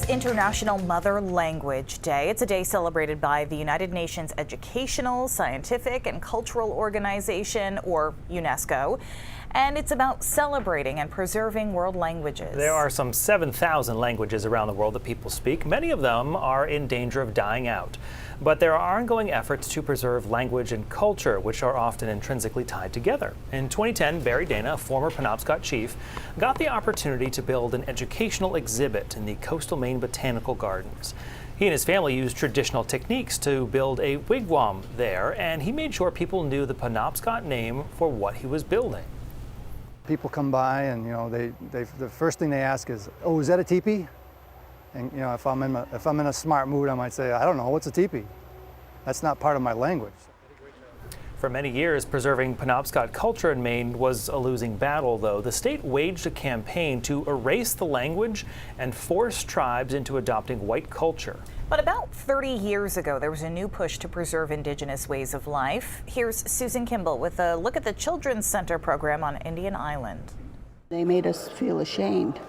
International Mother Language Day. It's a day celebrated by the United Nations Educational, Scientific, and Cultural Organization, or UNESCO. And it's about celebrating and preserving world languages. There are some 7,000 languages around the world that people speak. Many of them are in danger of dying out. But there are ongoing efforts to preserve language and culture, which are often intrinsically tied together. In 2010, Barry Dana, a former Penobscot chief, got the opportunity to build an educational exhibit in the coastal Maine Botanical Gardens. He and his family used traditional techniques to build a wigwam there, and he made sure people knew the Penobscot name for what he was building. People come by and, the first thing they ask is, "Oh, is that a teepee?" And, if I'm in a smart mood, I might say, "I don't know, what's a teepee?" That's not part of my language. For many years, preserving Penobscot culture in Maine was a losing battle, though. The state waged a campaign to erase the language and force tribes into adopting white culture. But about 30 years ago, there was a new push to preserve Indigenous ways of life. Here's Susan Kimball with a look at the Children's Center program on Indian Island. They made us feel ashamed.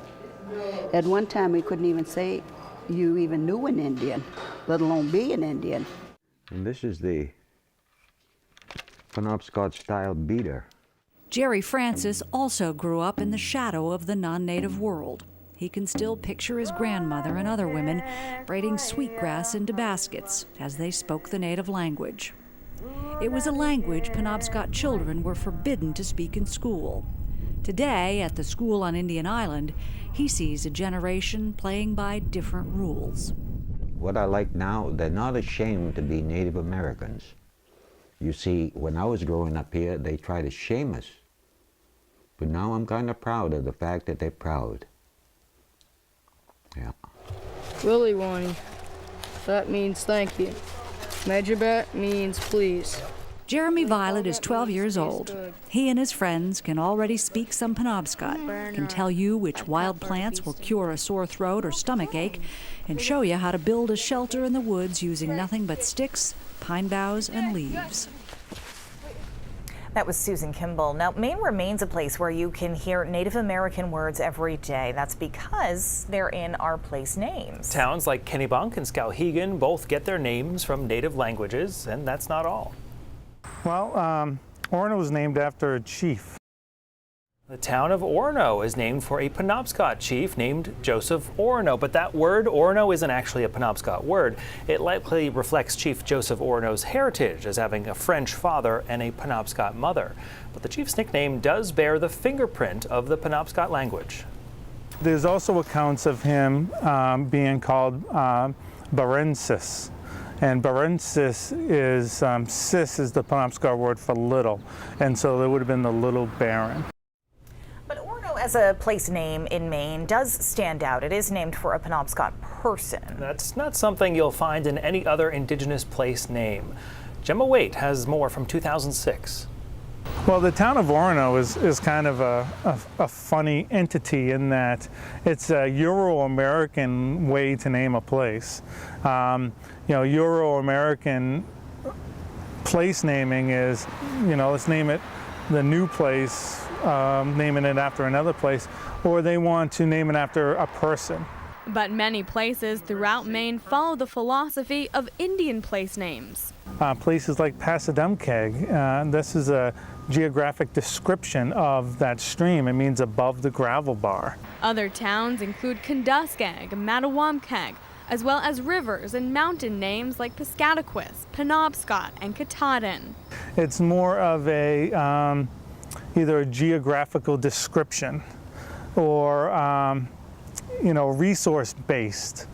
At one time, we couldn't even say you even knew an Indian, let alone be an Indian. And this is the Penobscot-style beater. Jerry Francis also grew up in the shadow of the non-native world. He can still picture his grandmother and other women braiding sweetgrass into baskets as they spoke the native language. It was a language Penobscot children were forbidden to speak in school. Today, at the school on Indian Island, he sees a generation playing by different rules. What I like now, they're not ashamed to be Native Americans. You see, when I was growing up here, they tried to shame us. But now I'm kind of proud of the fact that they're proud. Yeah. Willy Wonny. That means thank you. Mejibat means please. Jeremy Violet is 12 years old. He and his friends can already speak some Penobscot, can tell you which wild plants will cure a sore throat or stomach ache, and show you how to build a shelter in the woods using nothing but sticks, pine boughs, and leaves. That was Susan Kimball. Now, Maine remains a place where you can hear Native American words every day. That's because they're in our place names. Towns like Kennebunk and Skowhegan both get their names from native languages, and that's not all. Well, Orono was named after a chief. The town of Orono is named for a Penobscot chief named Joseph Orono, but that word, Orono, isn't actually a Penobscot word. It likely reflects Chief Joseph Orono's heritage as having a French father and a Penobscot mother. But the chief's nickname does bear the fingerprint of the Penobscot language. There's also accounts of him being called Barensis. And Barensis is, sis is the Penobscot word for little, and so there would have been the little baron. But Orono as a place name in Maine does stand out. It is named for a Penobscot person. That's not something you'll find in any other Indigenous place name. Gemma Waite has more from 2006. Well, the town of Orono is kind of a funny entity in that it's a Euro-American way to name a place. Euro-American place naming is, let's name it the new place, naming it after another place, or they want to name it after a person. But many places throughout Maine follow the philosophy of Indian place names. Places like Passadumkeag, this is a geographic description of that stream. It means above the gravel bar. Other towns include Kunduskeg, Mattawamkeag, as well as rivers and mountain names like Piscataquis, Penobscot, and Katahdin. It's more of a either a geographical description or resource-based,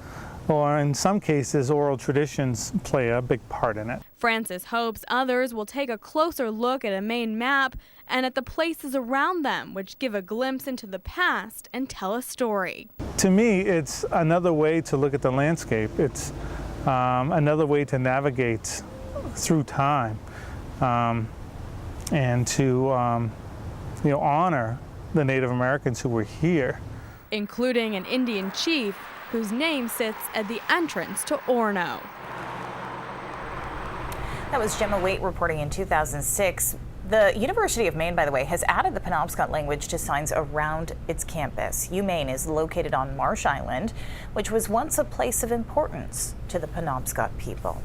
or in some cases oral traditions play a big part in it. Francis hopes others will take a closer look at a Maine map and at the places around them, which give a glimpse into the past and tell a story. To me, it's another way to look at the landscape. It's another way to navigate through time and to honor the Native Americans who were here. Including an Indian chief whose name sits at the entrance to Orono. That was Gemma Waite reporting in 2006. The University of Maine, by the way, has added the Penobscot language to signs around its campus. UMaine is located on Marsh Island, which was once a place of importance to the Penobscot people.